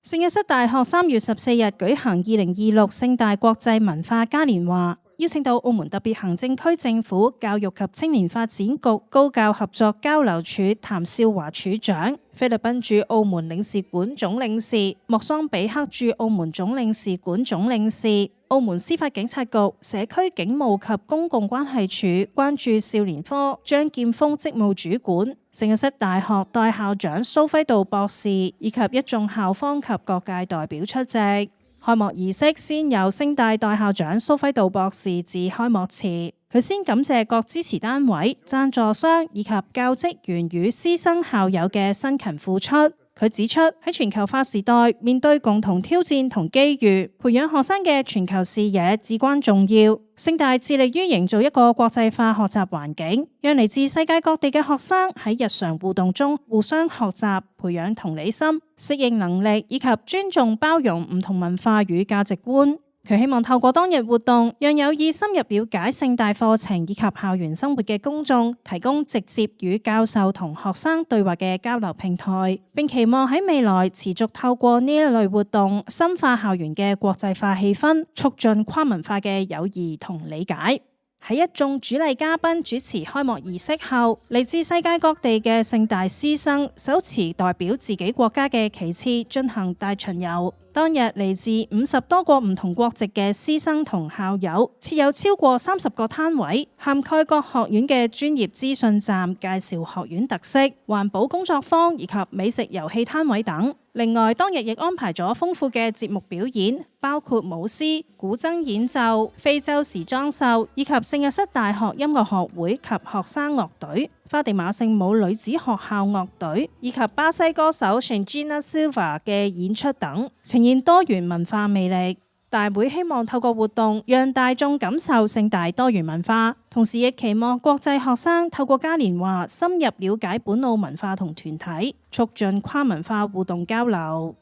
聖若瑟大學3月14日舉行2026聖大國際文化嘉年華，邀請到澳門特別行政區政府教育及青年發展局高教合作交流處譚少華處長、菲律賓駐澳門領事館總領事、莫桑比克駐澳門總領事館總領事、澳門司法警察局社區警務及公共關係處關注少年科張劍鋒職務主管、聖若瑟大學代校長蘇輝道博士以及一眾校方及各界代表出席。開幕儀式先由聖大代校長蘇輝道博士致開幕詞，佢先感謝各支持單位、贊助商以及教職員與師生校友嘅辛勤付出。佢指出，喺全球化時代，面對共同挑戰同機遇，培養學生嘅全球視野至關重要。聖大致力於營造一個國際化學習環境，讓嚟自世界各地嘅學生喺日常互動中互相學習，培養同理心、適應能力以及尊重包容唔同文化與價值觀。佢希望透過當日活動，讓有意深入了解聖大課程以及校園生活嘅公眾，提供直接與教授同學生對話嘅交流平台，並期望喺未來持續透過呢一類活動，深化校園嘅國際化氣氛，促進跨文化嘅友誼同理解。喺一眾主禮嘉賓主持開幕儀式後，嚟自世界各地嘅聖大師生手持代表自己國家嘅旗幟進行大巡遊。當日嚟自50多個唔同國籍嘅師生同校友，設有超過30個攤位，涵蓋各學院嘅專業資訊站，介紹學院特色、環保工作坊以及美食遊戲攤位等。另外，當日亦安排咗豐富嘅節目表演，包括舞獅、古箏演奏、非洲時裝秀，以及聖若瑟大學音樂學會及學生樂隊、花地瑪聖母女子學校樂隊，以及巴西歌手 Shangina Silva 嘅演出等，呈現多元文化魅力。大會希望透過活動讓大眾感受聖大多元文化，同時亦期望國際學生透過嘉年華深入了解本澳文化同團體，促進跨文化互動交流。